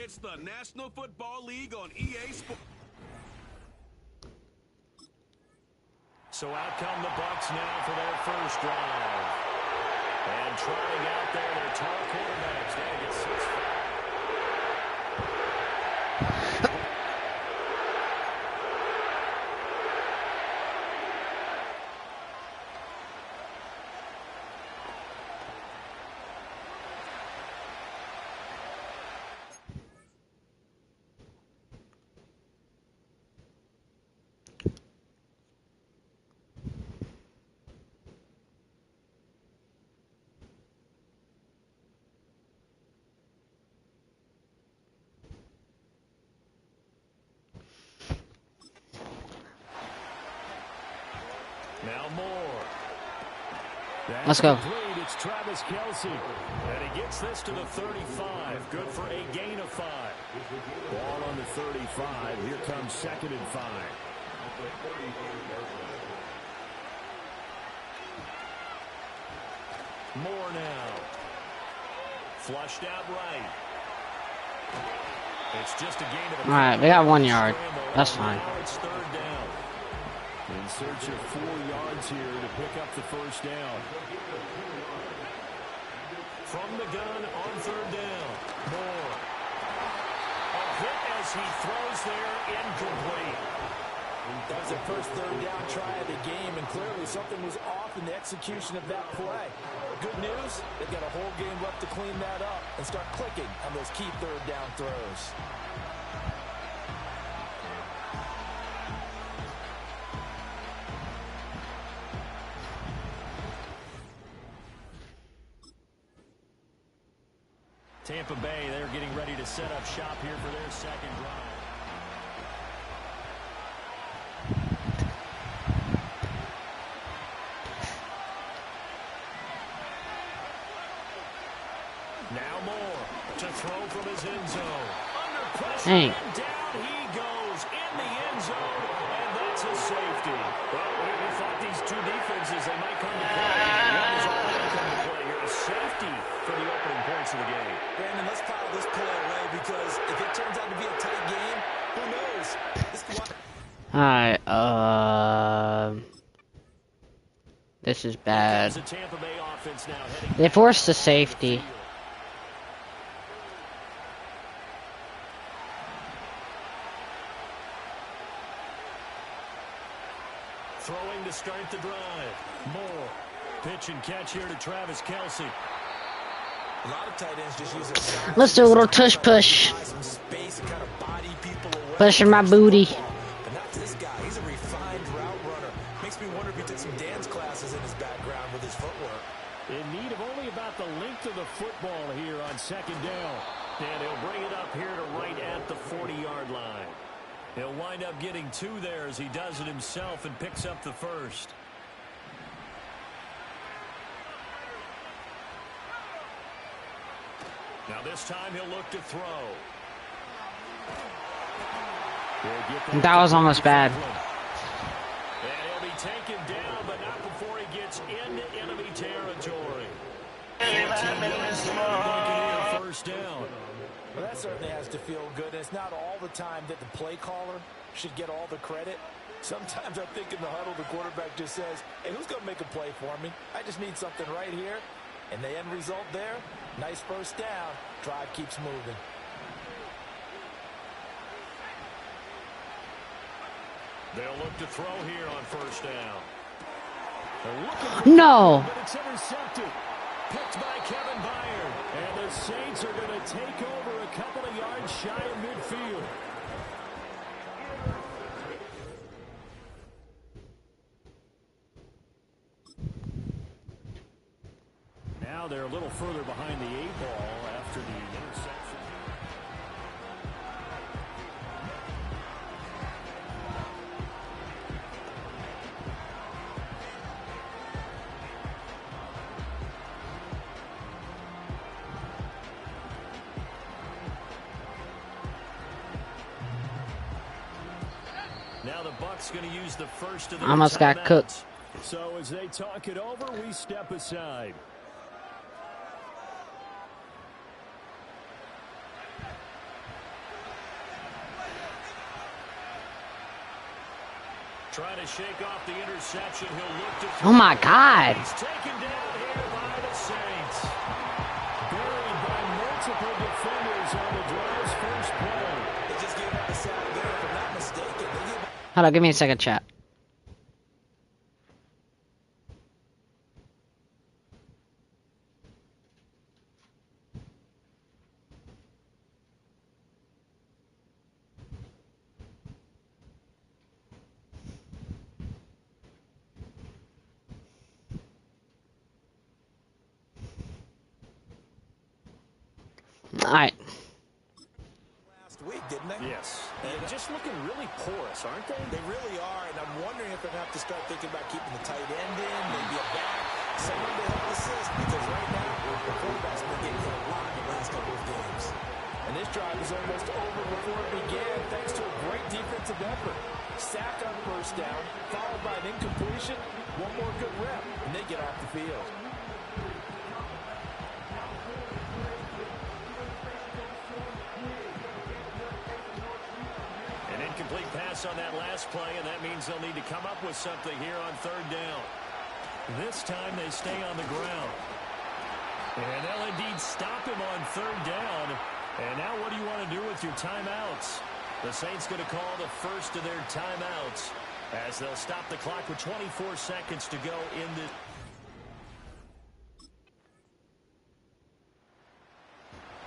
It's the National Football League on EA Sports. So out come the Bucs now for their first drive. And trotting out there, their tall quarterbacks. They get 6-5. Now more. Let's go. It's Travis Kelce. And he gets this to the 35. Good for a gain of 5. Ball on the 35. Here comes 2nd and 5. More now. Flushed out right. It's just a gain of. All right, we got 1 yard. That's fine. Now it's 3rd down. In search of 4 yards here to pick up the first down. From the gun on 3rd down. Moore. A hit as he throws there, incomplete. That was the first 3rd down try of the game, and clearly something was off in the execution of that play. Good news, they've got a whole game left to clean that up and start clicking on those key 3rd down throws. Tampa Bay, they're getting ready to set up shop here for their 2nd drive. Now Moore to throw from his end zone. Under pressure, and down he goes in the end zone, and that's a safety. Well, we thought these two defenses, they might come to play. One is already come to play here. A safety for the opening points of the game. Brandon, let's file this play away because if it turns out to be a tight game, who knows? Alright, this is bad. They forced the safety. Throwing to start the drive. Moore. Pitch and catch here to Travis Kelce. A lot of tight ends just use it. Let's do a little tush push. Pushing my booty. But not this guy. He's a refined route runner. Makes me wonder if he took some dance classes in his background with his footwork. In need of only about the length of the football here on 2nd down. And he'll bring it up here to right at the 40-yard line. He'll wind up getting 2 there as he does it himself and picks up the first. Now this time he'll look to throw. That was almost bad. And he'll be taken down, but not before he gets into enemy territory. 14 yards there, first down. Well, that certainly has to feel good. It's not all the time that the play caller should get all the credit. Sometimes I think in the huddle, the quarterback just says, hey, who's going to make a play for me? I just need something right here. And the end result there, nice first down. Drive keeps moving. They'll look to throw here on first down. No. But it's intercepted. Picked by Kevin Byard. And the Saints are going to take over a couple of yards shy of midfield. Now they're a little further behind the 8-ball after the interception. Now the Bucs going to use the first of the almost got cooked. So as they talk it over, we step aside. Trying to shake off the interception. He'll look to Oh, my God. He's taken down here by the Saints. Buried by multiple defenders on the drive's first play. They just gave up a sack there, if I'm not mistaken. Hold on, give me a second, chat. All right. Last week, didn't they? Yes. And just looking really porous, aren't they? They really are, and I'm wondering if they're going to have to start thinking about keeping the tight end in, maybe a back, someone to help assist, because right now, the quarterback's been getting hit a lot in the last couple of games. And this drive is almost over before it began, thanks to a great defensive effort. Sack on first down, followed by an incompletion, one more good rep, and they get off the field. Incomplete pass on that last play, and that means they'll need to come up with something here on third down. This time they stay on the ground. And they'll indeed stop him on third down. And now what do you want to do with your timeouts? The Saints going to call the first of their timeouts as they'll stop the clock with 24 seconds to go in this.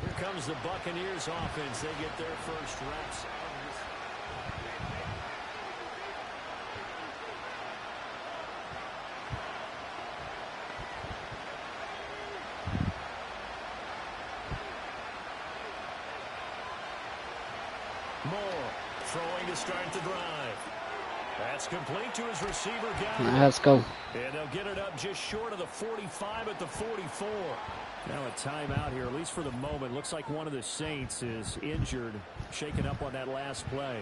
Here comes the Buccaneers offense. They get their first reps. Moore throwing to start the drive. That's complete to his receiver guy. Let's go. And they'll get it up just short of the 45 at the 44. Now a timeout here, at least for the moment. Looks like one of the Saints is injured, shaken up on that last play.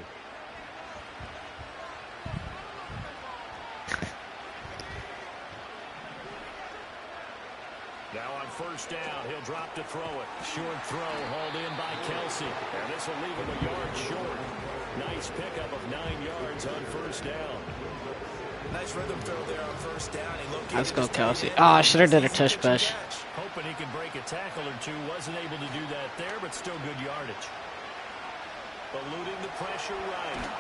Now on first down, he'll drop to throw it. Short throw hauled in by Kelsey. And this will leave him a yard short. Nice pickup of 9 yards on first down. Nice rhythm throw there on first down. Let's go, Kelsey. Oh, I should have did a tush push. Hoping he could break a tackle or two. Wasn't able to do that there, but still good yardage. Eluding the pressure right.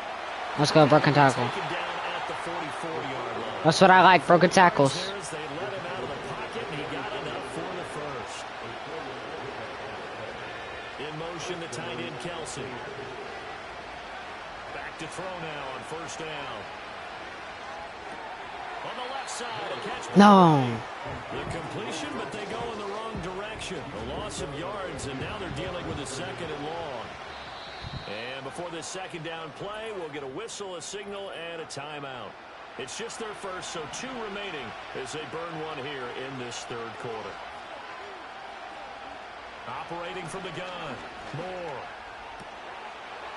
Let's go, broken tackle. Taken down at the 44-yard line. That's what I like, broken tackles. They let him out of the pocket, and he got enough for the first. In motion, the tight end, Kelsey. Back to throw now on first down. On the left side, a catch. No. The completion, but they go in the wrong direction. A loss of yards, and now they're dealing with a second and long. And before this second down play, we'll get a whistle, a signal, and a timeout. It's just their first, so 2 remaining as they burn one here in this third quarter. Operating from the gun, Moore.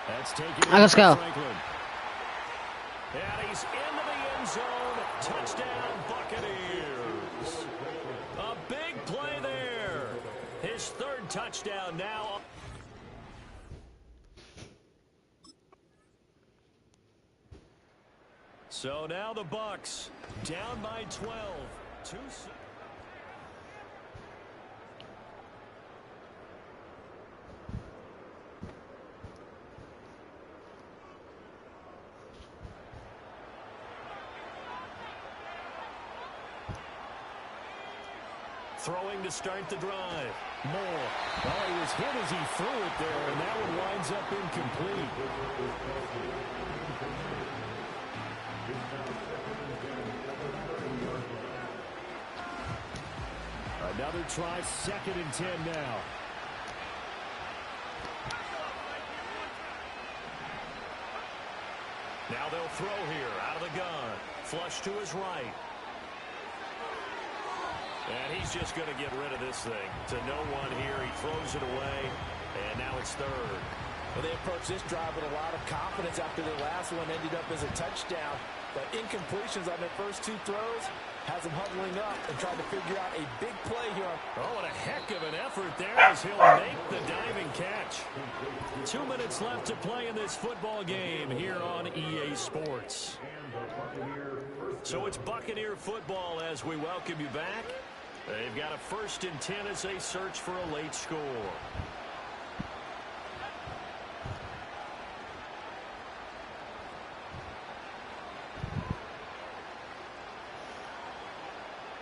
That's taken. Let's go. Franklin. And he's into the end zone. Touchdown, Buccaneers. A big play there. His third touchdown now. So now the Bucs down by 12. Throwing to start the drive. Moore. Oh, he was hit as he threw it there, and that one winds up incomplete. Another try, 2nd and 10 now. Now they'll throw here out of the gun. Flush to his right. And he's just going to get rid of this thing. To no one here. He throws it away. And now it's third. Well, they approached this drive with a lot of confidence after their last one ended up as a touchdown. But incompletions on their first 2 throws has them huddling up and trying to figure out a big play here. Oh, and a heck of an effort there as he'll make the diving catch. 2 minutes left to play in this football game here on EA Sports. So it's Buccaneer football as we welcome you back. They've got a 1st and 10 as they search for a late score.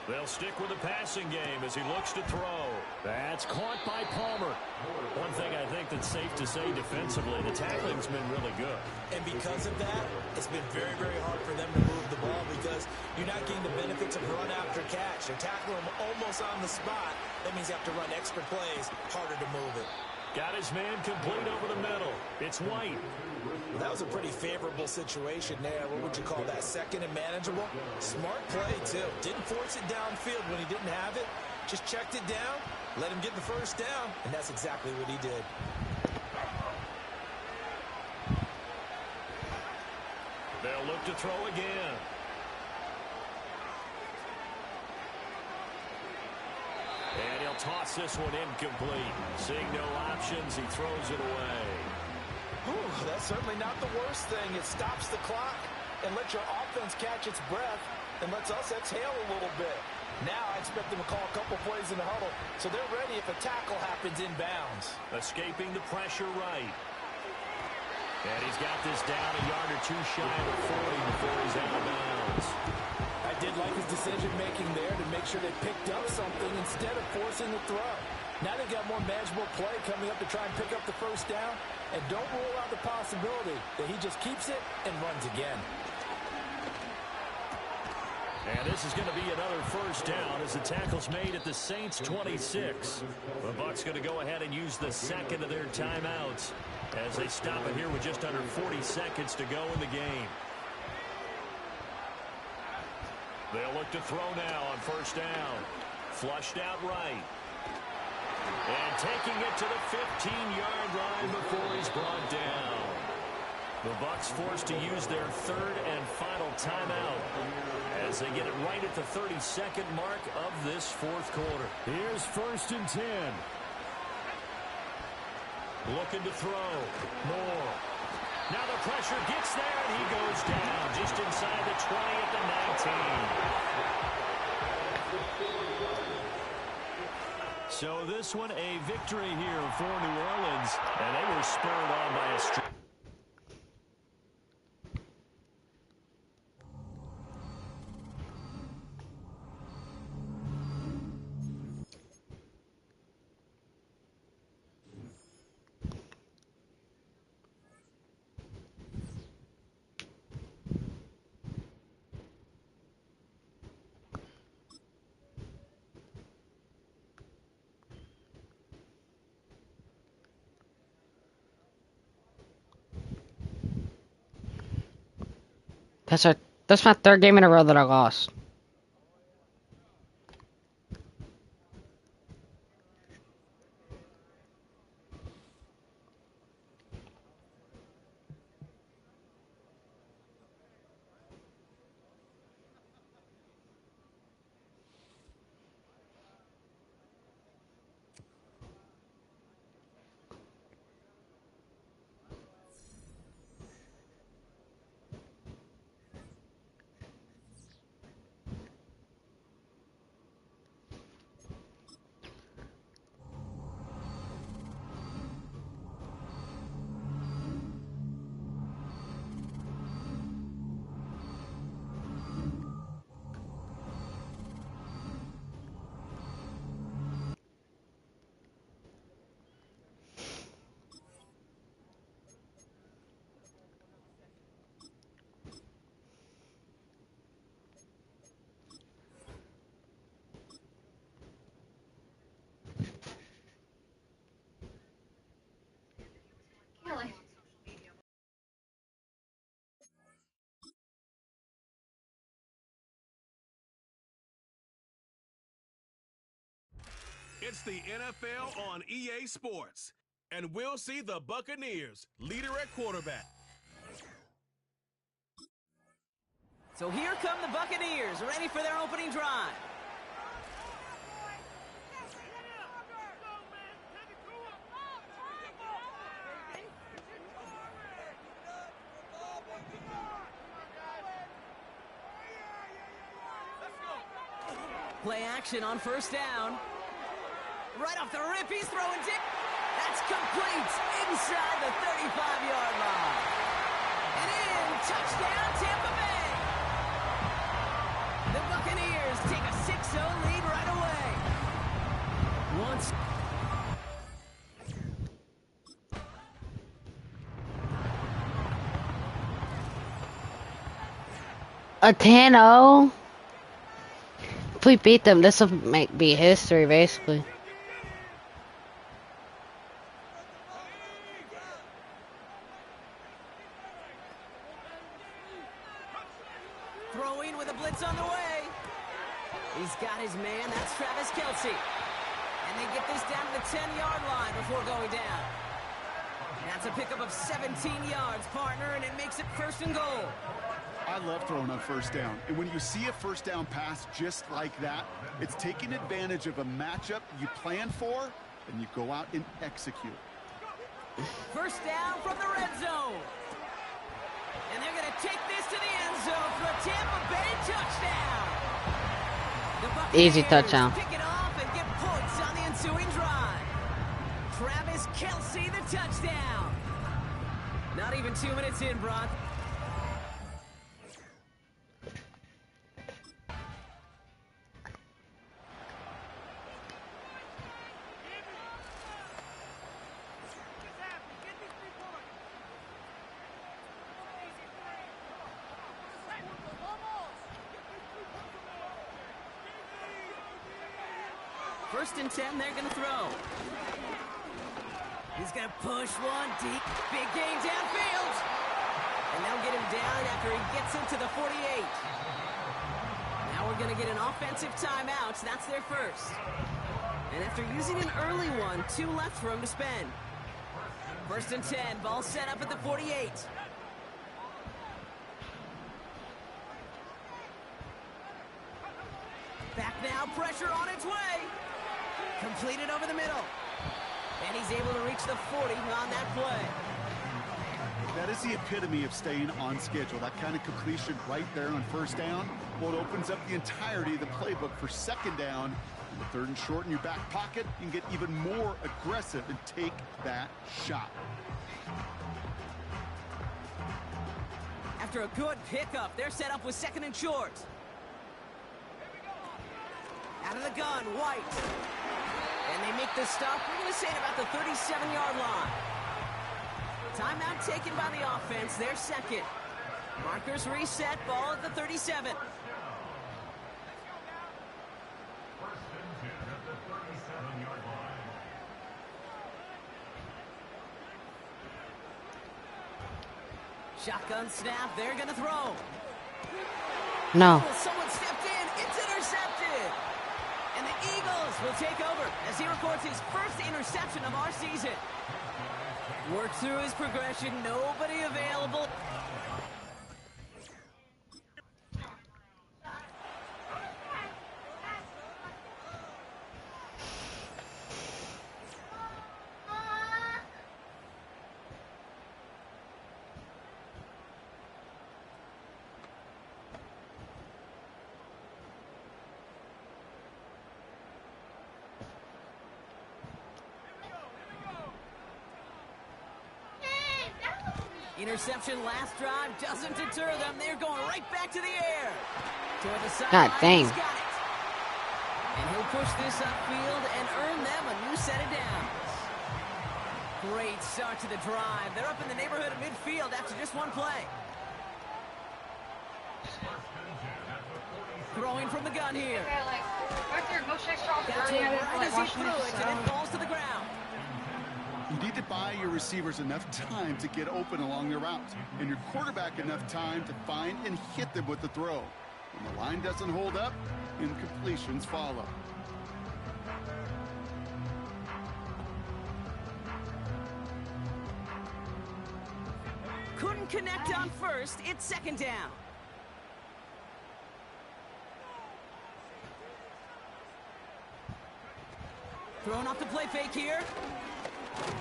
They'll stick with the passing game as he looks to throw. That's caught by Palmer. One thing I think that's safe to say defensively, the tackling's been really good. And because of that, it's been very, very hard for them to move the ball because you're not getting the benefits of run after catch. They're tackling them almost on the spot. That means you have to run extra plays, harder to move it. Got his man complete over the middle. It's White. Well, that was a pretty favorable situation there. What would you call that? 2nd and manageable? Smart play, too. Didn't force it downfield when he didn't have it. Just checked it down, let him get the 1st down, and that's exactly what he did. They'll look to throw again. And he'll toss this one incomplete. Seeing no options, he throws it away. Whew, that's certainly not the worst thing. It stops the clock and lets your offense catch its breath and lets us exhale a little bit. Now I expect them to call a couple plays in the huddle so they're ready if a tackle happens inbounds. Escaping the pressure right. And he's got this down a yard or 2 shy of the 40 before he's out of bounds. I did like his decision-making there to make sure they picked up something instead of forcing the throw. Now they've got more manageable play coming up to try and pick up the 1st down. And don't rule out the possibility that he just keeps it and runs again. And this is going to be another 1st down as the tackle's made at the Saints' 26. The Bucs going to go ahead and use the 2nd of their timeouts as they stop it here with just under 40 seconds to go in the game. They'll look to throw now on 1st down. Flushed out right. And taking it to the 15-yard line before he's brought down. The Bucs forced to use their 3rd and final timeout as they get it right at the 32nd mark of this 4th quarter. Here's 1st and 10. Looking to throw. Moore. Now the pressure gets there, and he goes down just inside the 20 at the 19. So this one a victory here for New Orleans, and they were spurred on by a streak. That's my 3rd game in a row that I lost. It's the NFL on EA Sports, and we'll see the Buccaneers, leader at quarterback. So here come the Buccaneers, ready for their opening drive. Play action on first down. Right off the rip, he's throwing deep. That's complete inside the 35-yard line. And in, touchdown, Tampa Bay. The Buccaneers take a 6-0 lead right away. Once. A 10-0? If we beat them, this will be history, basically. Throwing with a blitz on the way. He's got his man. That's Travis Kelce. And they get this down to the 10-yard line before going down. That's a pickup of 17 yards, partner, and it makes it 1st and goal. I love throwing on first down. And when you see a first down pass just like that, it's taking advantage of a matchup you plan for, and you go out and execute. First down from the red zone. And they're going to take this to the end zone for a Tampa Bay touchdown. The Buccaneers Easy touchdown. pick it off and get points on the ensuing drive. Travis Kelce, the touchdown. Not even 2 minutes in, Brock. First and 10, they're going to throw. He's going to push one deep. Big gain downfield. And they'll get him down after he gets into the 48. Now we're going to get an offensive timeout. So that's their first. And after using an early one, 2 left for him to spend. First and 10, ball set up at the 48. Back now, pressure on its way. Completed over the middle. And he's able to reach the 40 on that play. That is the epitome of staying on schedule. That kind of completion right there on first down. Well, it opens up the entirety of the playbook for second down. And the 3rd and short in your back pocket, you can get even more aggressive and take that shot. After a good pickup, they're set up with 2nd and short. Out of the gun, White. And they make the stop, we're going to say, at about the 37-yard line. Timeout taken by the offense, their second. Markers reset, ball at the 37. Shotgun snap, they're going to throw. No. Someone stepped in, it's intercepted. And the Eagles will take over as he records his first interception of our season. Works through his progression, nobody available. Interception last drive doesn't deter them. They're going right back to the air. Toward the side. God dang. He's got it. And he'll push this upfield and earn them a new set of downs. Great start to the drive. They're up in the neighborhood of midfield after just one play. Throwing from the gun here. Got to right as he threw it, and it falls to the ground. You need to buy your receivers enough time to get open along their routes, and your quarterback enough time to find and hit them with the throw. When the line doesn't hold up, incompletions follow. Couldn't connect on first. It's 2nd down. Thrown off the play fake here.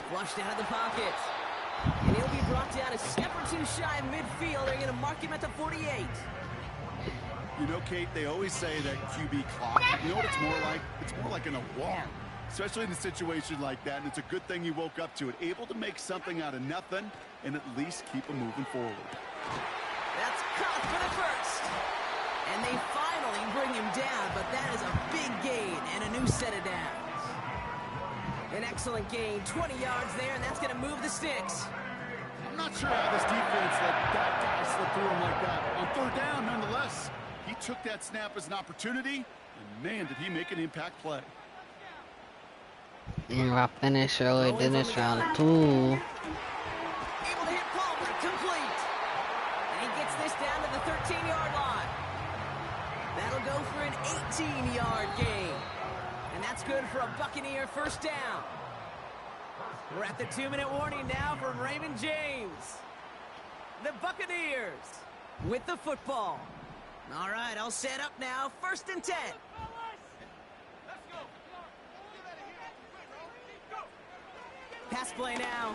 Flushed out of the pocket. And he'll be brought down a step or two shy of midfield. They're going to mark him at the 48. You know, Kate, they always say that QB clock. You know what it's more like? It's more like an alarm, especially in a situation like that. And it's a good thing he woke up to it, able to make something out of nothing and at least keep him moving forward. That's caught for the first. And they finally bring him down, but that is a big gain and a new set of downs. An excellent gain, 20 yards there, and that's going to move the sticks. I'm not sure how this defense let that guy slip through him like that. On third down, nonetheless, he took that snap as an opportunity, and man, did he make an impact play. And we'll finish early in this round, 2. Able to hit Palmer, complete. And he gets this down to the 13-yard line. That'll go for an 18-yard gain. And that's good for a Buccaneer first down. We're at the 2-minute warning now from Raymond James. The Buccaneers with the football. All right, I'll set up now. 1st and 10. Pass play now.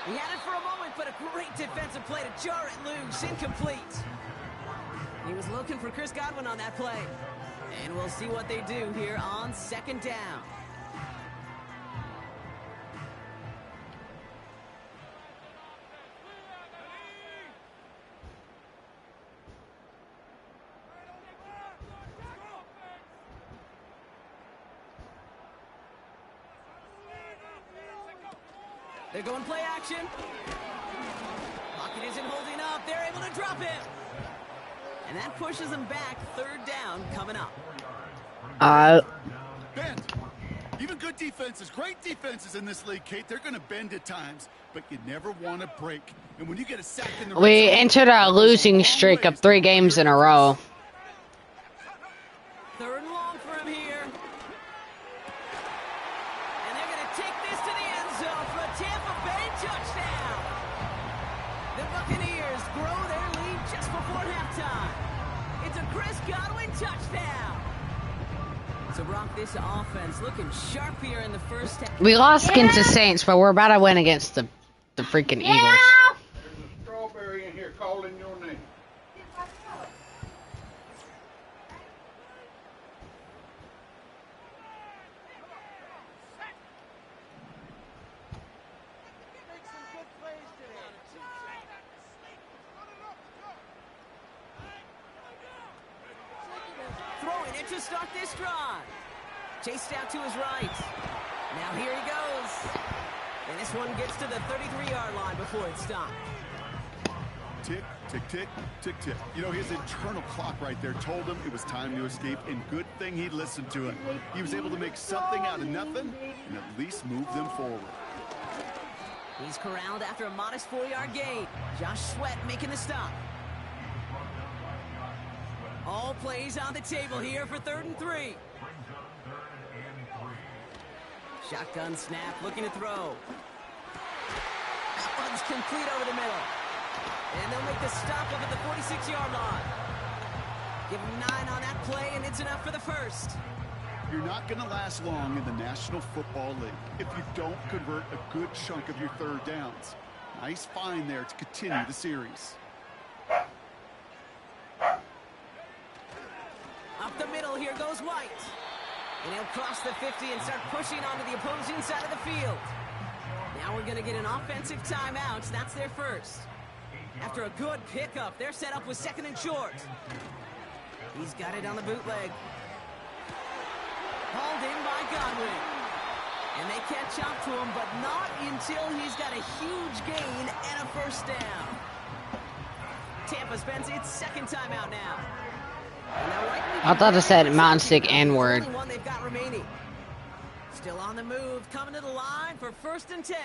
He had it for a moment, but a great defensive play to jar it loose. Incomplete. He was looking for Chris Godwin on that play. And we'll see what they do here on 2nd down. They're going play action. Pocket isn't holding up. They're able to drop him. And that pushes them back. 3rd down coming up. Bend. Even good defenses, great defenses in this league, Kate, they're going to bend at times, but you never want to break. And when you get a sack in the We entered a losing streak of 3 games in a row. 3rd and long for him here. And they're going to take this to the end zone for a Tampa Bay touchdown. The Buccaneers grow their lead just before halftime. It's a Chris Godwin touchdown. So, Brock, this offense looking sharp here in the first half. We lost against the Saints, but we're about to win against the freaking Eagles. There's a strawberry in here calling your name. Throwing it to start this drive. Chased out to his right. Now here he goes. And this one gets to the 33-yard line before it's stopped. Tick, tick, tick, tick, tick. You know, his internal clock right there told him it was time to escape, and good thing he listened to it. He was able to make something out of nothing and at least move them forward. He's corralled after a modest 4-yard gain. Josh Sweat making the stop. All plays on the table here for 3rd and 3. Shotgun snap, looking to throw. That one's complete over the middle. And they'll make the stop up at the 46-yard line. Give him 9 on that play, and it's enough for the first. You're not going to last long in the National Football League if you don't convert a good chunk of your 3rd downs. Nice find there to continue the series. Up the middle, here goes White. And he'll cross the 50 and start pushing onto the opposing side of the field. Now we're going to get an offensive timeout. That's their first. After a good pickup, they're set up with 2nd and short. He's got it on the bootleg. Hauled in by Godwin. And they catch up to him, but not until he's got a huge gain and a first down. Tampa spends its 2nd timeout now. I thought it said Mountain Stick N-word. One they've got remaining. Still on the move, coming to the line for 1st and 10.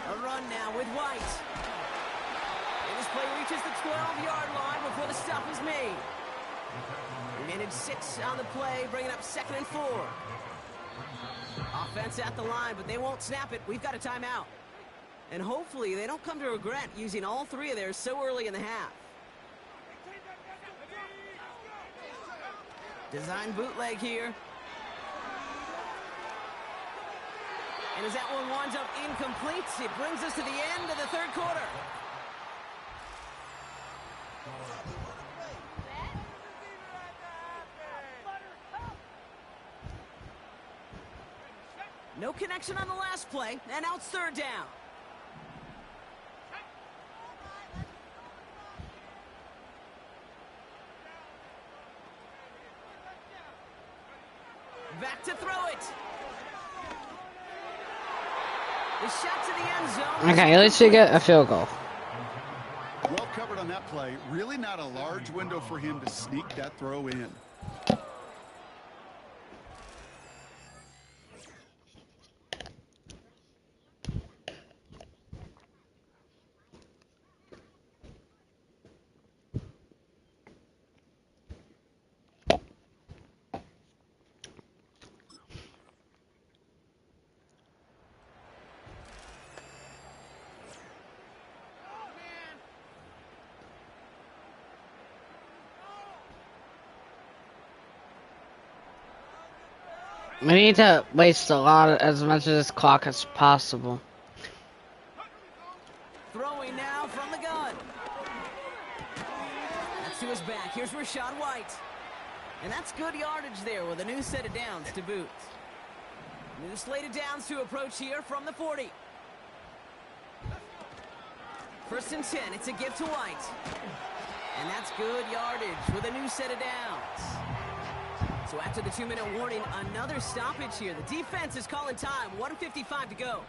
A run now with White. And this play reaches the 12-yard line before the stop is made. We managed 6 on the play, bringing up 2nd and 4. Offense at the line, but they won't snap it. We've got a timeout. And hopefully they don't come to regret using all 3 of theirs so early in the half. Design bootleg here. And as that one winds up incomplete, it brings us to the end of the 3rd quarter. No connection on the last play, and now it's third down. Back to throw it. The shot to the end zone. Okay, let's get a field goal. Well covered on that play. Really not a large window for him to sneak that throw in. We need to waste a lot, as much of this clock as possible. Throwing now from the gun. That's to his back. Here's Rachaad White. And that's good yardage there with a new set of downs to boot. New slate of downs to approach here from the 40. First and 10. It's a give to White. And that's good yardage with a new set of downs. So after the 2-minute warning, another stoppage here. The defense is calling time. 1:55 to go.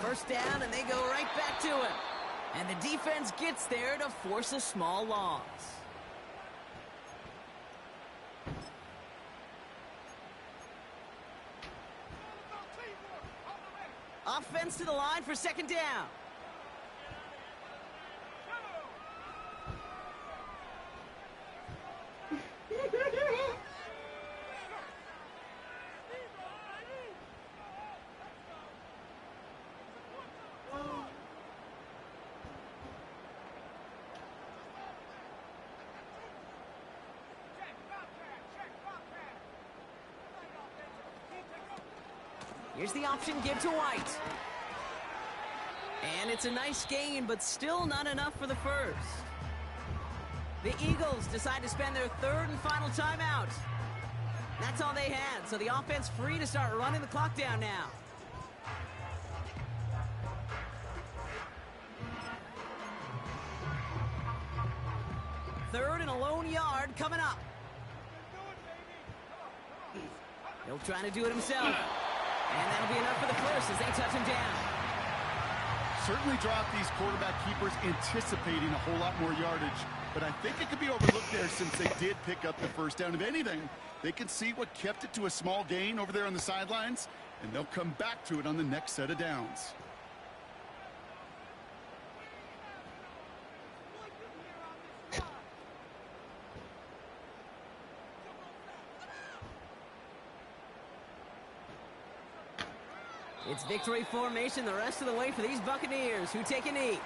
First down, and they go right back to him. And the defense gets there to force a small loss. Offense to the line for second down. Here's the option, give to White. And it's a nice gain, but still not enough for the first. The Eagles decide to spend their third and final timeout. That's all they had, so the offense free to start running the clock down now. Third and a lone yard coming up. He'll try to do it himself. And that'll be enough for the first as they touch him down. Certainly dropped these quarterback keepers anticipating a whole lot more yardage, but I think it could be overlooked there since they did pick up the first down. If anything, they can see what kept it to a small gain over there on the sidelines, and they'll come back to it on the next set of downs. It's victory formation the rest of the way for these Buccaneers who take a knee.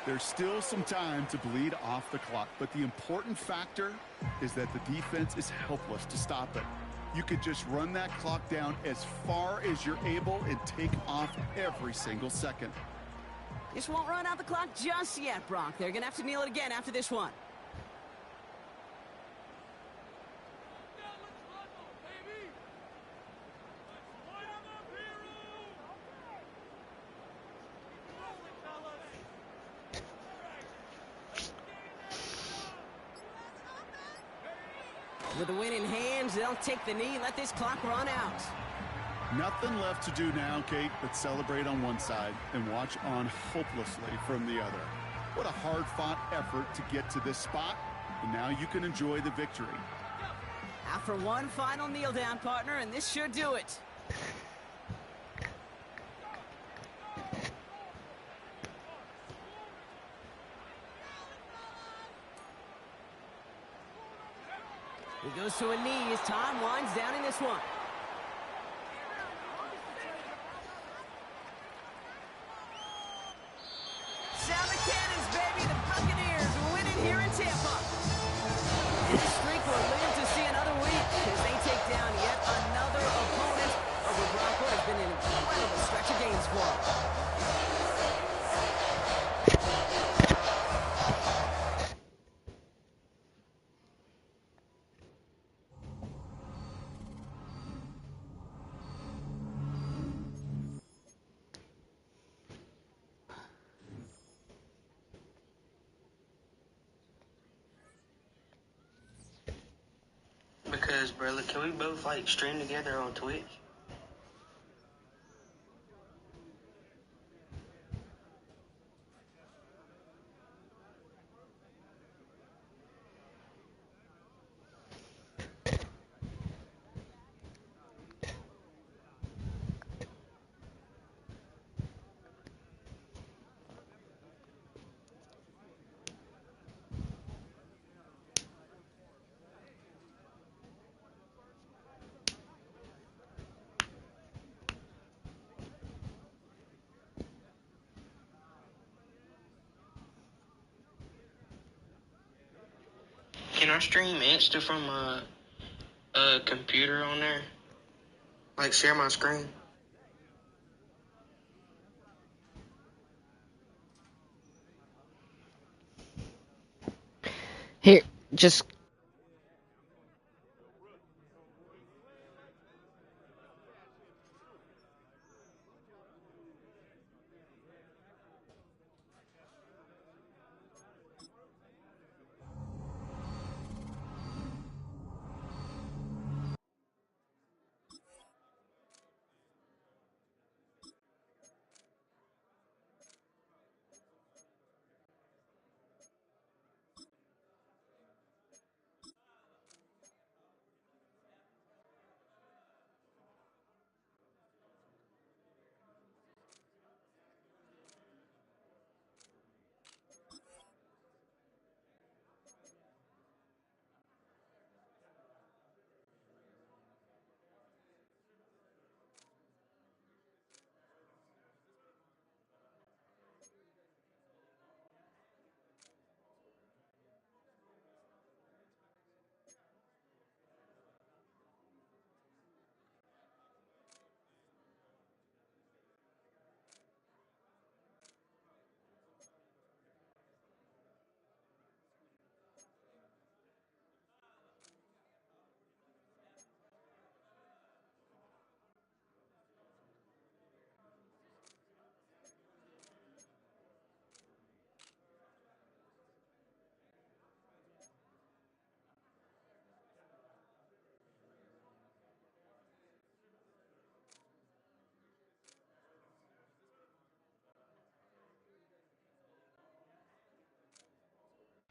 There's still some time to bleed off the clock, but the important factor is that the defense is helpless to stop it. You could just run that clock down as far as you're able and take off every single second. This won't run out the clock just yet, Brock. They're going to have to kneel it again after this one. With the win in hands, they'll take the knee, let this clock run out. Nothing left to do now, Kate, but celebrate on one side and watch on hopelessly from the other. What a hard-fought effort to get to this spot, and now you can enjoy the victory. After one final kneel down, partner, and this should do it. He goes to a knee as time winds down in this one. Sound the cannons, baby. The Buccaneers winning here in Tampa. And the streak will live to see another week as they take down yet another opponent over Brock. Has been an incredible stretch of games for them. us, brother. Can we both, like, stream together on Twitch? Can I stream Insta from a computer on there? Like, share my screen? Here, just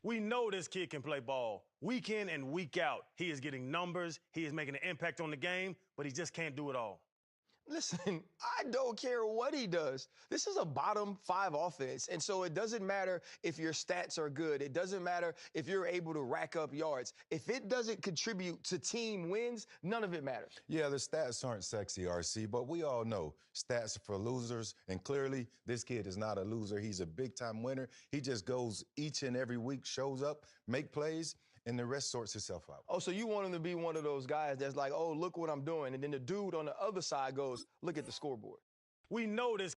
We know this kid can play ball. Week in and week out, he is getting numbers, he is making an impact on the game, but he just can't do it all. Listen, I don't care what he does. This is a bottom 5 offense. And so it doesn't matter if your stats are good. It doesn't matter if you're able to rack up yards. If it doesn't contribute to team wins, none of it matters. Yeah, the stats aren't sexy, RC, but we all know stats are for losers. And clearly, this kid is not a loser. He's a big-time winner. He just goes each and every week, shows up, make plays, and the rest sorts itself out. Oh, so you want him to be one of those guys that's like, oh, look what I'm doing. And then the dude on the other side goes, look at the scoreboard. We know this.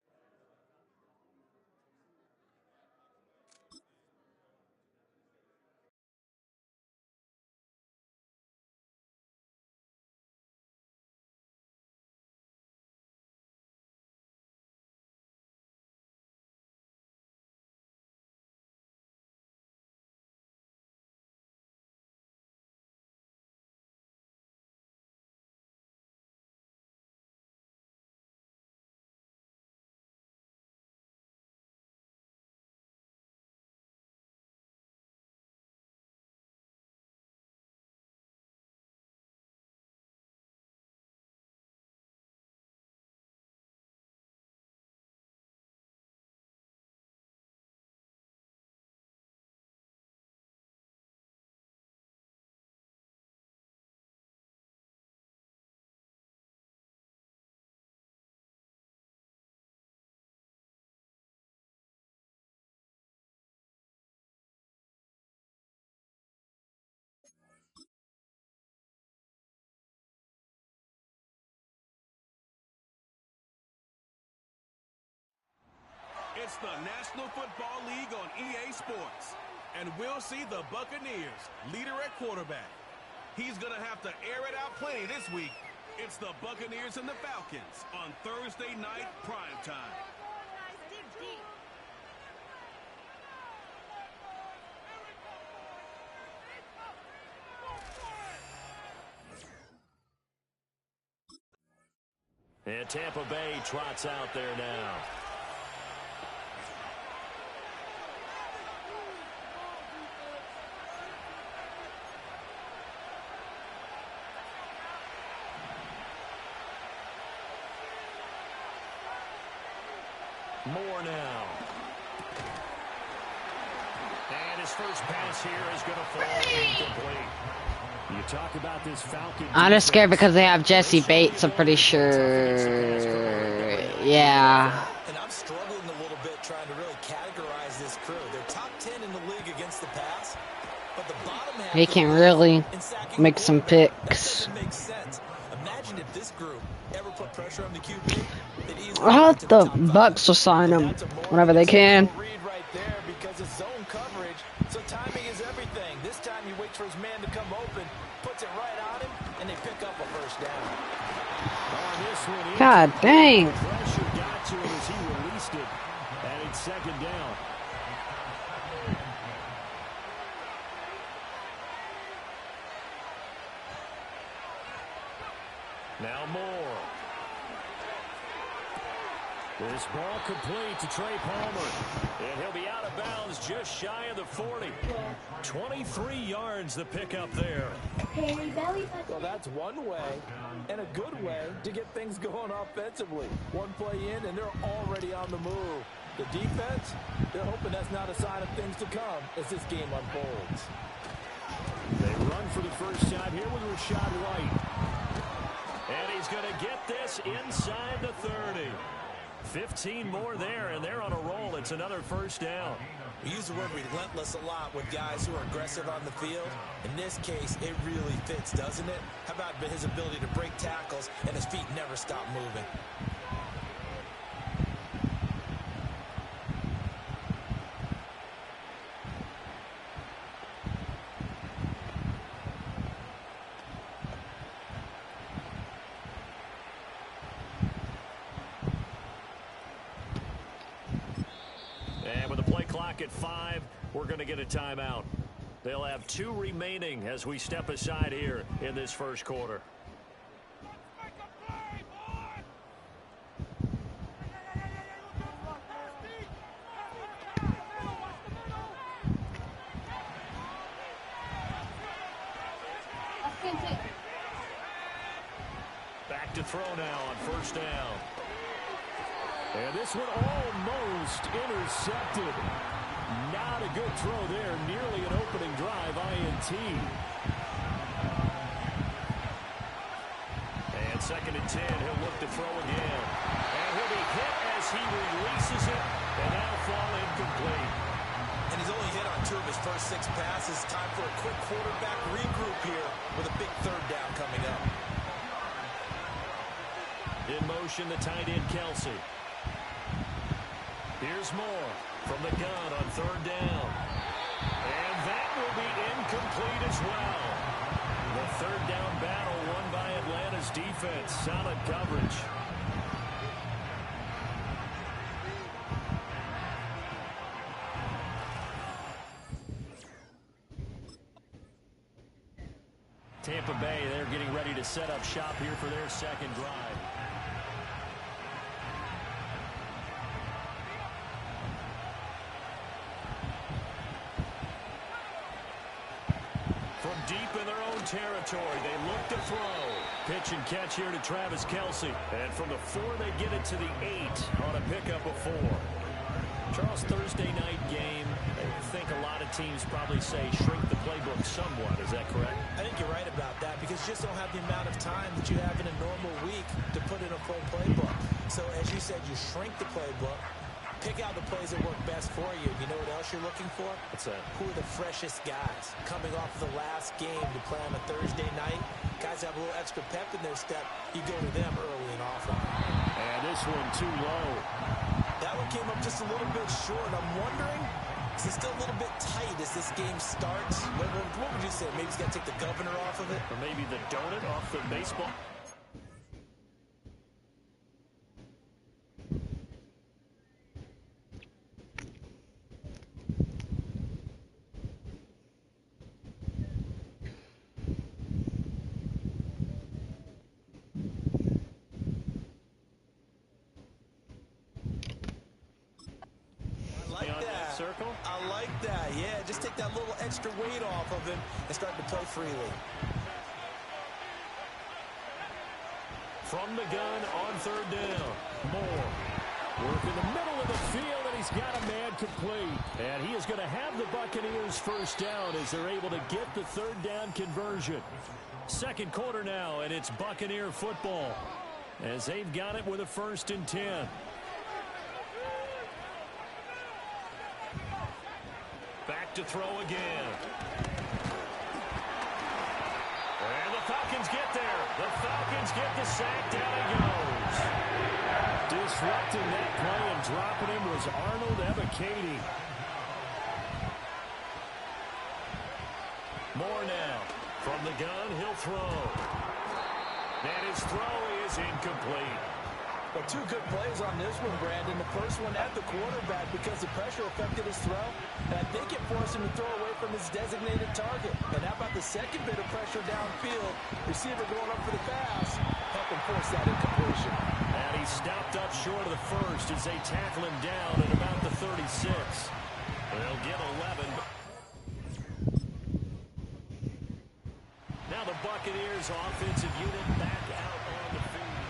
It's the National Football League on EA Sports. And we'll see the Buccaneers, leader at quarterback. He's going to have to air it out plenty this week. It's the Buccaneers and the Falcons on Thursday night primetime. And Tampa Bay trots out there now. More now. And his first pass here is going to fall incomplete. You talk about this Falcon. I'm just scared because they have Jesse Bates, I'm pretty sure. Yeah. And I'm struggling a little bit trying to really categorize this crew. They're top 10 in the league against the pass, but the bottom half He can really make some picks. That makes sense. Imagine if this group ever put pressure on the QB. I hope the Bucks will sign him whenever they can. Read right there because it's zone coverage, so timing is everything. This time he waits for his man to come open, puts it right on him, and they pick up a first down. God dang. Pressure got to him as he released it, and it's second down. Now Moore. This ball complete to Trey Palmer. And he'll be out of bounds just shy of the 40. 23 yards the pickup there. Well, that's one way and a good way to get things going offensively. One play in, and they're already on the move. The defense, they're hoping that's not a sign of things to come as this game unfolds. They run for the first time here with Rashad White. And he's going to get this inside the 30. 15 more there, and they're on a roll. It's another first down. We use the word relentless a lot with guys who are aggressive on the field. In this case, it really fits, doesn't it? How about his ability to break tackles and his feet never stop moving? At 5, we're going to get a timeout. They'll have 2 remaining as we step aside here in this first quarter. Back to throw now on first down. And this one almost intercepted. Not a good throw there. Nearly an opening drive, INT. And second and 10, he'll look to throw again. And he'll be hit as he releases it. And that'll fall incomplete. And he's only hit on 2 of his first 6 passes. Time for a quick quarterback regroup here with a big third down coming up. In motion, the tight end, Kelsey. Here's Moore from the gun on third down. And that will be incomplete as well. The third down battle won by Atlanta's defense. Solid coverage. Tampa Bay, they're getting ready to set up shop here for their second drive. From deep in their own territory, they look to throw. Pitch and catch here to Travis Kelsey. And from the 4, they get it to the 8 on a pickup of 4. Charles, Thursday night game, I think a lot of teams probably say shrink the playbook somewhat. Is that correct? I think you're right about that because you just don't have the amount of time that you have in a normal week to put in a full playbook. So as you said, you shrink the playbook, pick out the plays that work best for you. You know what else you're looking for? What's that? Who are the freshest guys coming off of the last game to play on a Thursday night? Guys have a little extra pep in their step. You go to them early and often. And this one too low. That one came up just a little bit short. I'm wondering, is it still a little bit tight as this game starts? What would you say? Maybe he's got to take the governor off of it? Or maybe the donut off the baseball? that. Yeah, just take that little extra weight off of him and start to play freely. From the gun on third down. Moore. Work in the middle of the field, and he's got a man complete. And he is going to have the Buccaneers first down as they're able to get the third down conversion. Second quarter now, and it's Buccaneer football as they've got it with a 1st and 10. Back to throw again. And the Falcons get there. The Falcons get the sack. Down he goes. Disrupting that play and dropping him was Arnold Ebiketie. Moore now. From the gun, he'll throw. And his throw is incomplete. Well, 2 good plays on this one, Brandon. The first one at the quarterback because the pressure affected his throw. And I think it forced him to throw away from his designated target. And how about the second bit of pressure downfield? Receiver going up for the pass. Help him force that incompletion. And he stopped up short of the first as they tackle him down at about the 36. They'll get 11. Now the Buccaneers offensive unit back out on the field.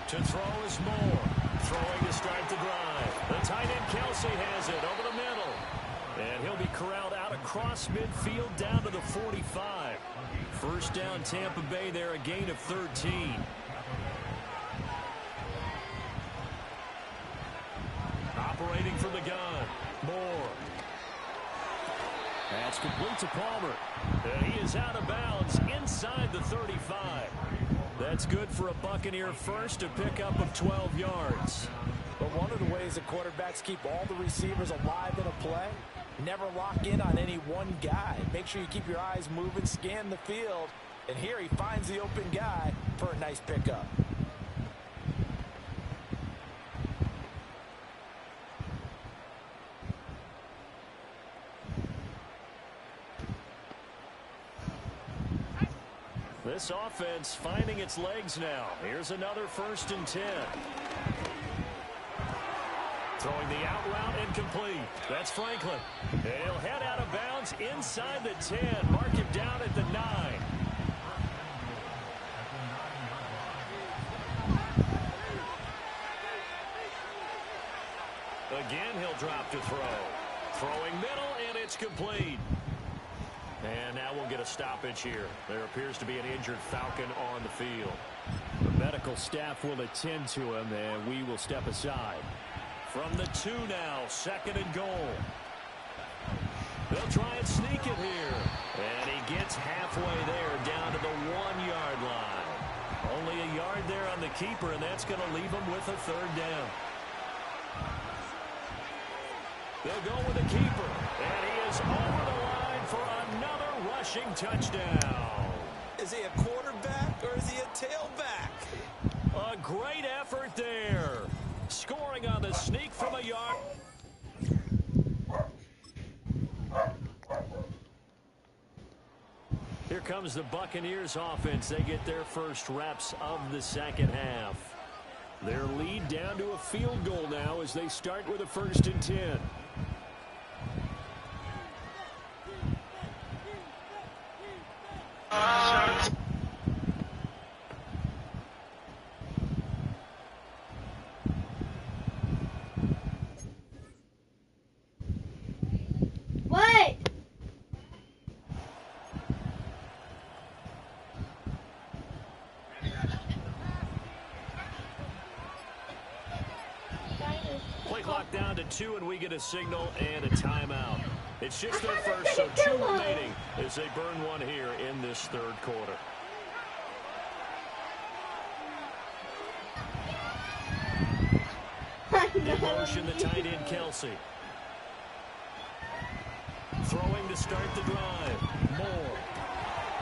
To throw is Moore. Throwing to start the drive. The tight end Kelsey has it over the middle. And he'll be corralled out across midfield down to the 45. First down Tampa Bay there, a gain of 13. Operating from the gun. Moore. That's complete to Palmer. And he is out of bounds inside the 35. That's good for a Buccaneer first, a pickup of 12 yards. But one of the ways that quarterbacks keep all the receivers alive in a play, never lock in on any one guy. Make sure you keep your eyes moving, scan the field. And here he finds the open guy for a nice pickup. This offense finding its legs now. Here's another 1st and 10. Throwing the out route incomplete. That's Franklin. And he'll head out of bounds inside the 10. Mark him down at the 9. Again, he'll drop to throw. Throwing middle, and it's complete. And now we'll get a stoppage here. There appears to be an injured Falcon on the field. The medical staff will attend to him, and we will step aside. From the 2 now, 2nd and goal. They'll try and sneak it here. And he gets halfway there, down to the 1-yard line. Only a yard there on the keeper, and that's going to leave him with a 3rd down. They'll go with the keeper, and he is over the line for another rushing touchdown. Is he a quarterback or is he a tailback? A great effort there. Scoring on the sneak from a yard. Here comes the Buccaneers offense. They get their first reps of the second half. Their lead down to a field goal now as they start with a 1st and 10. What? Play clock down to 2, and we get a signal and a timeout. It's just their first, so 2 remaining as they burn one here in this 3rd quarter. In motion, the tight end, Kelsey. Throwing to start the drive. Moore.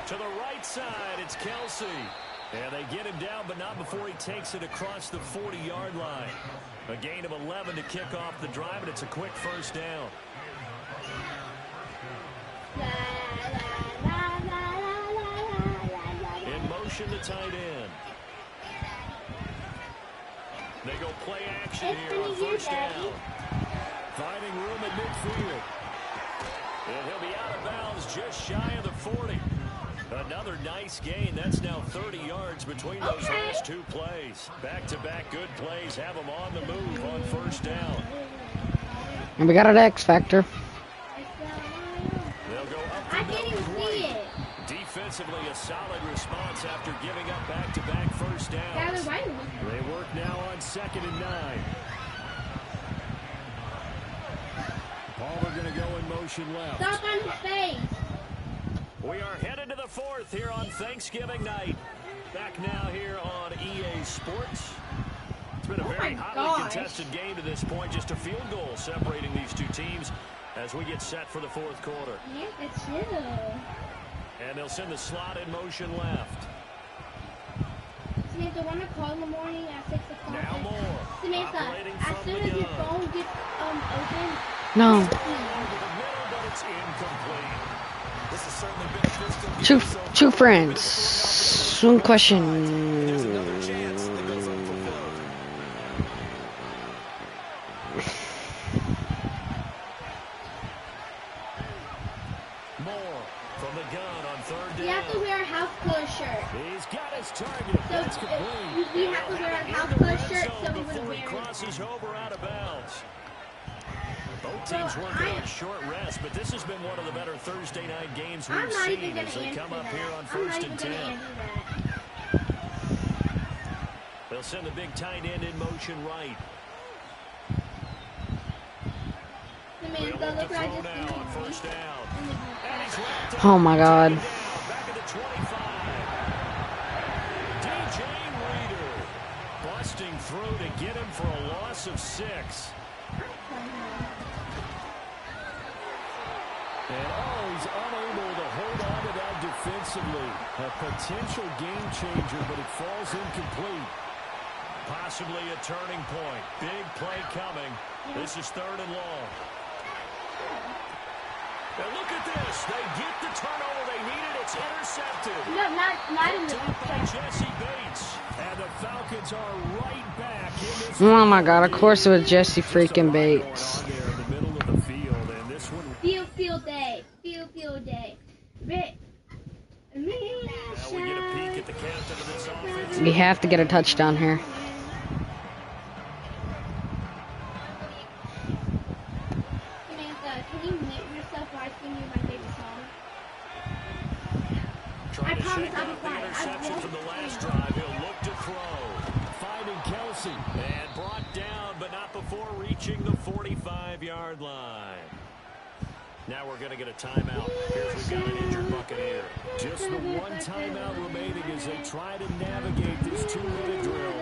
To the right side, it's Kelsey. And they get him down, but not before he takes it across the 40-yard line. A gain of 11 to kick off the drive, and it's a quick 1st down. motion the tight end. They go play action here on first down. Finding room at midfield. And he'll be out of bounds just shy of the 40. Another nice gain. That's now 30 yards between those last two plays. Back-to-back good plays have them on the move on first down. And we got an X Factor. They'll go up the middle right. Defensively, a solid response after giving up back-to-back first downs. They work now on 2nd and 9. Palmer going to go in motion left. Stop on his face. We are headed to the 4th here on Thanksgiving night. Back now here on EA Sports. It's been a very hotly contested game to this point. Just a field goal separating these two teams as we get set for the 4th quarter. Yeah, that's it. And they'll send the slot in motion left. Samantha, want to call in the morning at 6 o'clock? Now more. Samantha, as soon as your phone gets open. No. But it's incomplete. This is certainly beneficial. Two friends. One question. There's another chance that goes unfulfilled. More from the gun on 3rd down. We have to wear a house color shirt. He's got his target. So That's complete. we have to wear a house color shirt so we would before he wear it. crosses over out of bounds. Both teams working on short rest, but this has been one of the better Thursday night games we've seen as they come up here on 1st and 10. They'll send the big tight end in motion right. Samantha, look what I just now on first down. And he's wrapped up. Oh my God. Back at the 25. DJ Reader busting through to get him for a loss of 6. And he's unable to hold on to that defensively. A potential game changer, but it falls incomplete. Possibly a turning point. Big play coming. This is 3rd and long. And look at this. They get the turnover they needed. It's intercepted. No, not in the By Jesse Bates. And the Falcons are right back in this. Oh my God, of course it was Jesse freaking Bates. There in the middle of the field. And this one. Field day. Field day. Now we get a peek at the captain of this offense. We have to get a touchdown here. Samantha, can you mute yourself while I sing you my favorite song? Trying to promise shake I'll be out the quiet. interception from the last drive. He'll look to throw. Finding Kelsey. And brought down, but not before reaching the 45-yard line. Now we're going to get a timeout. Here's we've got an injured Buccaneer. Just the one timeout remaining as they try to navigate this 2-minute drill.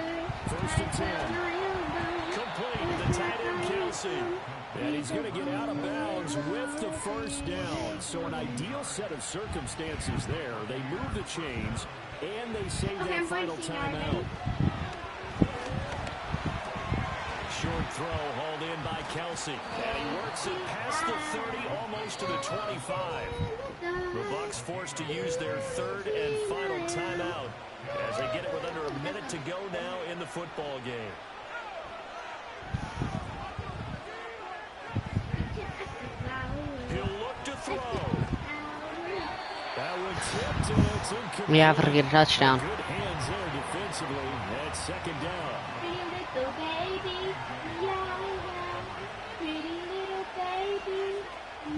1st and 10. Complete. The tight end Kelsey. And he's going to get out of bounds with the first down. So an ideal set of circumstances there. They move the chains, and they save that final timeout. Short throw hauled in by Kelsey. And he works it past the 30, almost to the 25. The Bucs forced to use their 3rd and final timeout as they get it with under a minute to go now in the football game. He'll look to throw. That one tipped, and it's incomplete. We have to get a touchdown. Good hands there defensively at 2nd down. Pretty little baby, yeah, yeah. Pretty little baby,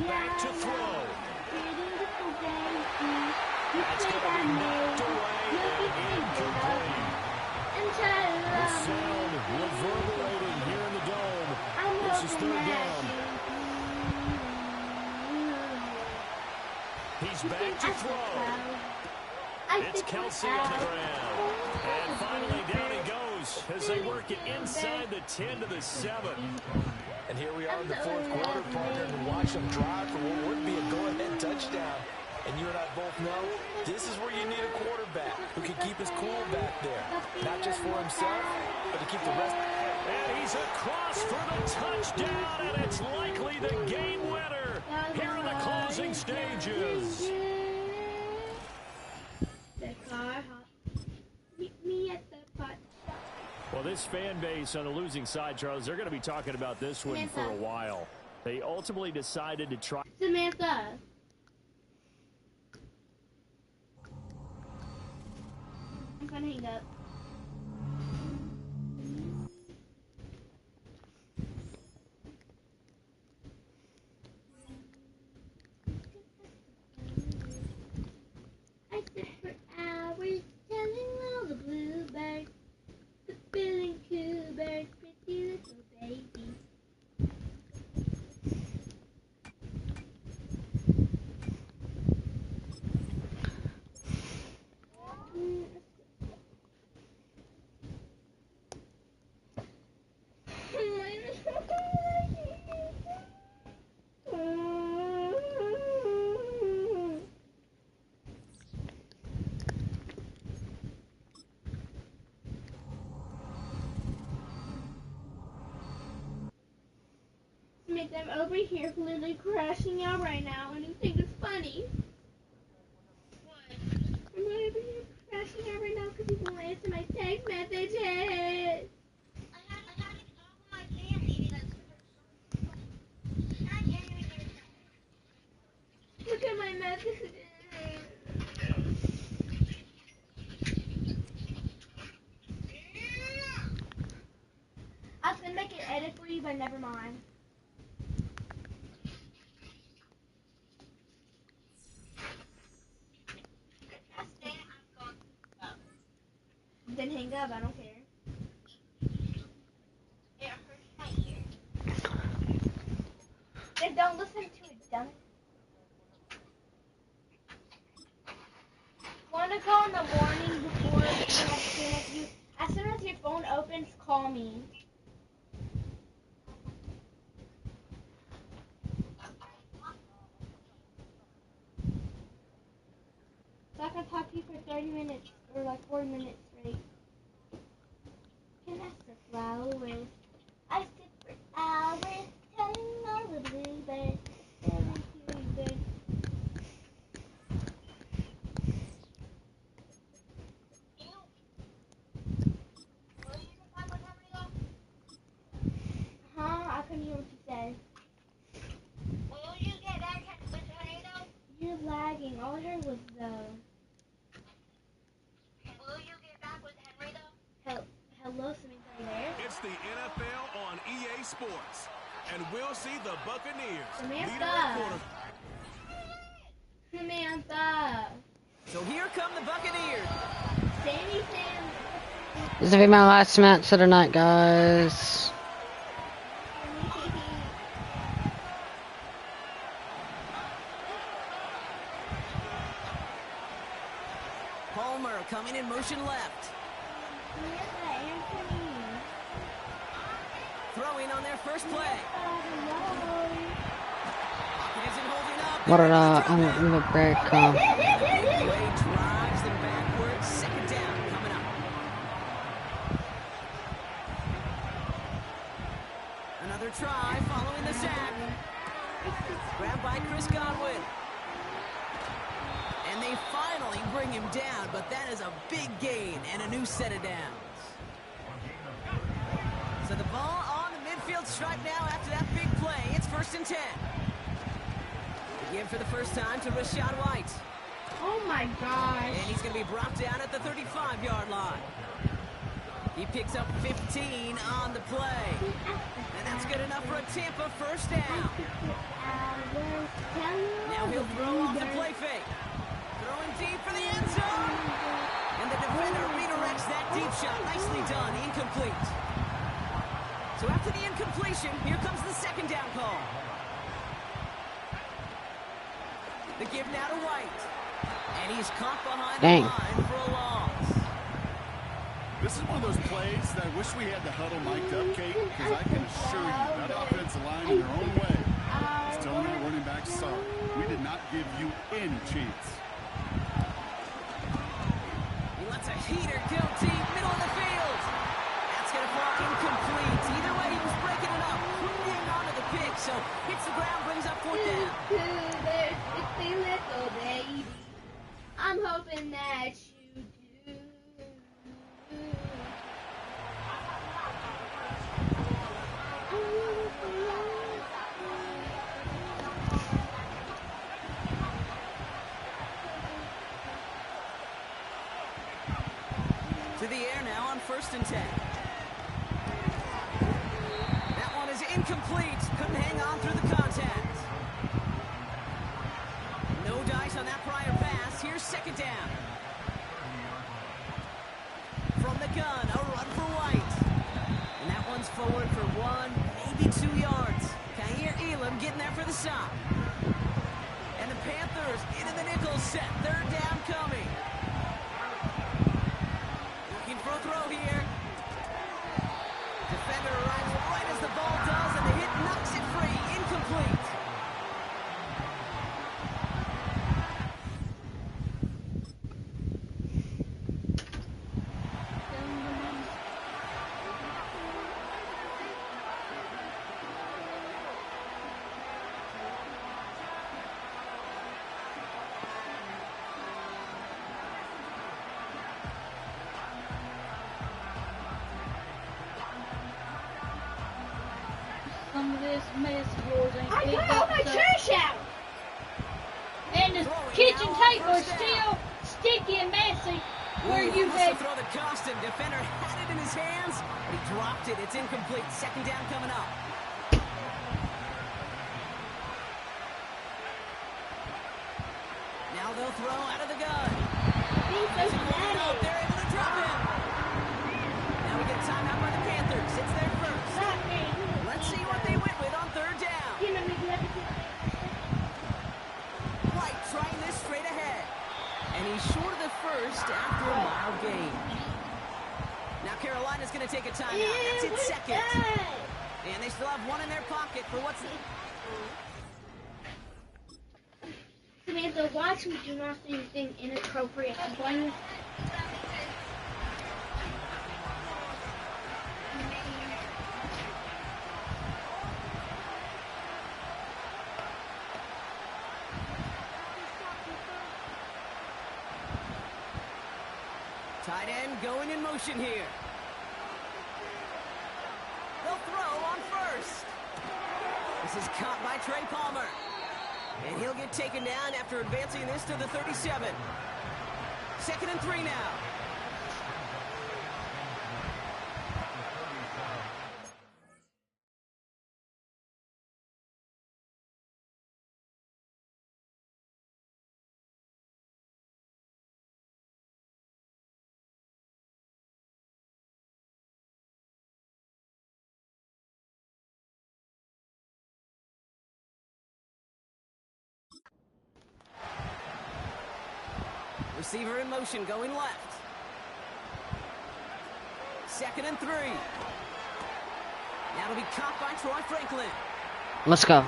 yeah, Back to throw. Pretty little baby, you That's think going to I be know, knocked away you and think I incomplete. and try to The love me. sound reverberating here in the dome. I'm This is hoping 3rd that down. He's back to throw. It's Kelsey on the ground. And finally down he goes as they work it inside the 10 to the 7. And here we are in the 4th quarter, partner, and watch them drive for what would be a go-ahead touchdown. And you and I both know this is where you need a quarterback who can keep his cool back there. Not just for himself, but to keep the rest. And he's across for the touchdown, and it's likely the game winner here in the closing stages. Well, this fan base on the losing side, Charles, they're going to be talking about this one for a while. They ultimately decided to try. Samantha. I'm gonna hang up. I sit for hours telling all the bluebirds, the billing coo birds, pretty little baby. Make them over here literally crashing out right now, and you think it's funny. I'm over here crashing out right now because people won't answer my text messages. Look at my messages. I was gonna make an edit for you, but never mind. Then hang up, I don't care. It hurts my ear. Then don't listen to it, dummy. Wanna go in the morning before as soon as your phone opens, call me. So I can talk to you for 30 minutes or like 40 minutes straight. Can I sit flowers? I sit for hours telling all the bluebirds, telling bluebirds. Huh? I couldn't hear what you said. Will you get back with tornado? You're lagging. All I heard was the. Will you get back with Henry though? Hello, Samantha, are you there? It's the NFL on EA Sports, and we'll see the Buccaneers Samantha. Samantha. So here come the Buccaneers. Sammy Sam. This will be my last match of the night, guys. Palmer coming in motion left. Throwing on their first play. What did I'm gonna break Play drives them backwards. Second down coming up. Another try following the sack. Grabbed by Chris Godwin. And they finally bring him down, but that is a big gain and a new set of downs. So the ball on the midfield stripe now after that big play. It's 1st and 10. Give for the first time to Rashad White. Oh my gosh. And he's going to be brought down at the 35-yard line. He picks up 15 on the play. And that's good enough for a Tampa first down. Now he'll throw off the play fake. Throwing deep for the end zone. And the defender redirects that deep shot. Nicely done. Incomplete. So after the incompletion, here comes the second down call. The give now to White. And he's caught behind the line for a loss. This is one of those plays that I wish we had the huddle mic'd up, Kate, because I can assure you that offensive line in their own way is telling our running backs, sorry, we did not give you any chance. He lets a heater go deep, middle of the field. That's going to fall incomplete. Either way, he was breaking it up, holding onto the pick, so hits the ground, brings up 4th down. Little baby, I'm hoping that you do. To the air now on 1st and 10. That one is incomplete. Couldn't hang on through the contact. No dice on that prior pass. Here's 2nd down. From the gun, a run for White. And that one's forward for 1, maybe 2 yards. Kair Elam getting there for the stop. And the Panthers into the nickel set. 3rd down coming. Looking for a throw here. Defender arrives right as the ball does, and the hit knocks it free. Incomplete. Some of this mess yours ain't picked up. I put all my trash out! And the kitchen table is still sticky and messy. Where you been? Throw the Costin. Defender had it in his hands, but he dropped it. It's incomplete. 2nd down coming up. Now they'll throw out of the gun. They're able to drop him. Now we get a timeout by the Panthers. It's their first. Let's see what they went with on 3rd down. White trying this straight ahead. And he's short of the first after a mile gain. Now Carolina's going to take a timeout. That's its 2nd. And they still have 1 in their pocket for what's... Samantha, watch me do not do anything inappropriate. I'm playing. Tight end going in motion here. They'll throw on 1st. This is caught by Trey Palmer. And he'll get taken down after advancing this to the 37. 2nd and 3 now. Receiver in motion, going left. 2nd and 3. Now it'll be caught by Troy Franklin. Let's go.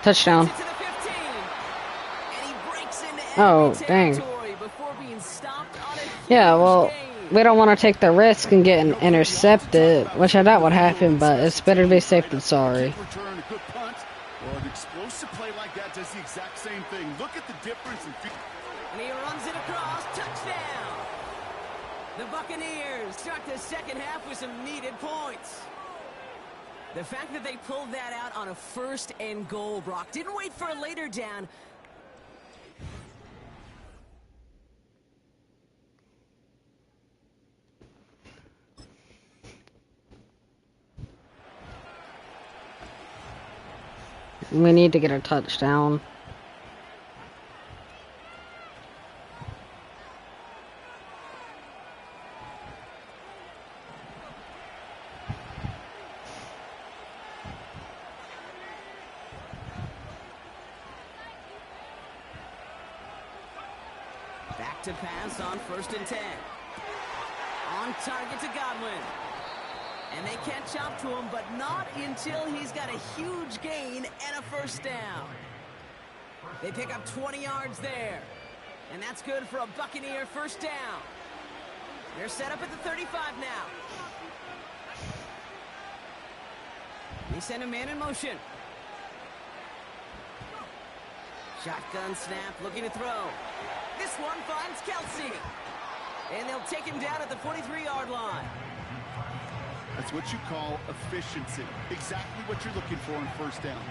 Touchdown. To the 15. And he breaks into Oh, dang. before being stopped on a Yeah, well, we don't want to take the risk and get intercepted, which I doubt would happen, but it's better to be safe than sorry. Return, a good punt, or an explosive play like that does the exact same thing. Look at the difference in... And he runs it across. Touchdown! The Buccaneers start the 2nd half with some needed points. The fact that they pulled that out on a 1st and goal, Brock, didn't wait for a later down. We need to get a touchdown. Back to pass on 1st and 10. On target to Godwin. And they catch up to him, but not until he's got a huge gain and a 1st down. They pick up 20 yards there. And that's good for a Buccaneer 1st down. They're set up at the 35 now. They send a man in motion. Shotgun snap, looking to throw. This one finds Kelsey. And they'll take him down at the 43-yard line. That's what you call efficiency. Exactly what you're looking for on 1st down.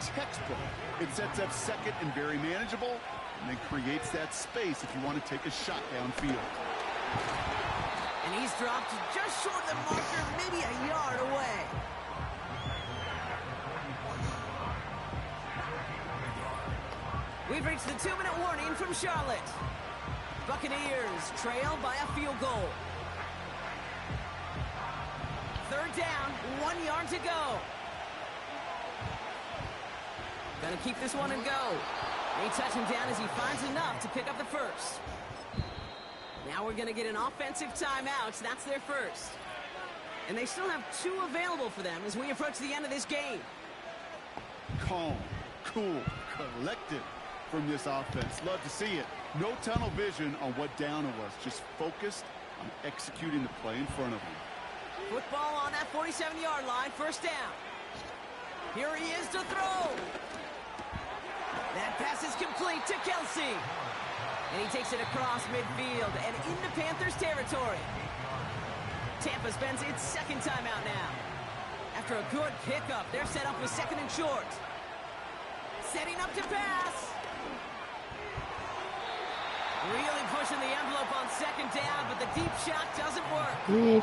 Textbook. It sets up 2nd and very manageable, and then creates that space if you want to take a shot downfield. And he's dropped just short of the marker, maybe a yard away. We've reached the 2-minute warning from Charlotte. Buccaneers trail by a field goal. 3rd down, 1 yard to go. Gonna keep this one and go. They touch him down as he finds enough to pick up the first. Now we're gonna get an offensive timeout. That's their first. And they still have 2 available for them as we approach the end of this game. Calm, cool, collected from this offense. Love to see it. No tunnel vision on what down it was. Just focused on executing the play in front of them. Football on that 47-yard line. 1st down. Here he is to throw. That pass is complete to Kelsey. And he takes it across midfield and into Panthers territory. Tampa spends its 2nd timeout now. After a good pickup, they're set up with 2nd and short. Setting up to pass. Really pushing the envelope on 2nd down, but the deep shot doesn't work.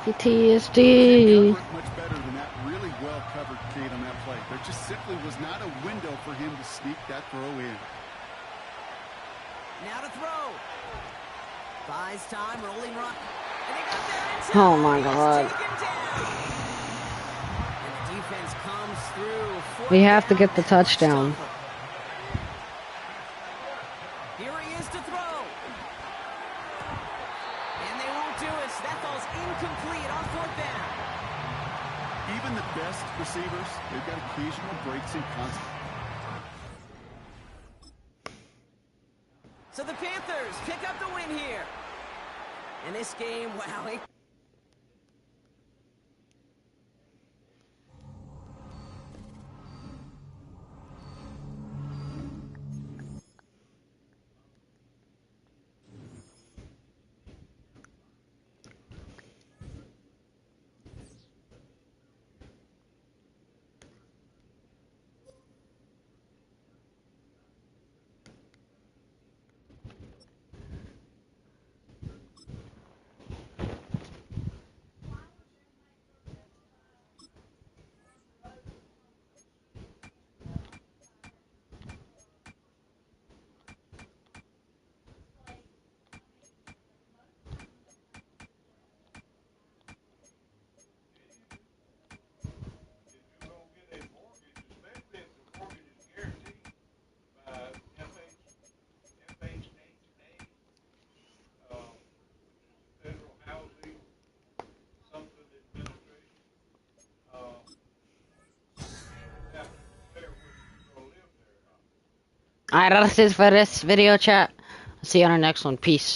PTSD. Much better than that really well-covered kid on that play. There just simply was not a window for him to sneak that throw in. Now to throw. Buys time, rolling run. And they got there in time. Oh my God. And the defense comes through. We have to get the touchdown. Here he is to throw. And they won't do it. So that ball's incomplete on 4th down. Even the best receivers, they've got occasional breaks in concept. So the Panthers pick up the win here. In this game, wow. Alright, that's it for this video, chat. See you on our next one. Peace.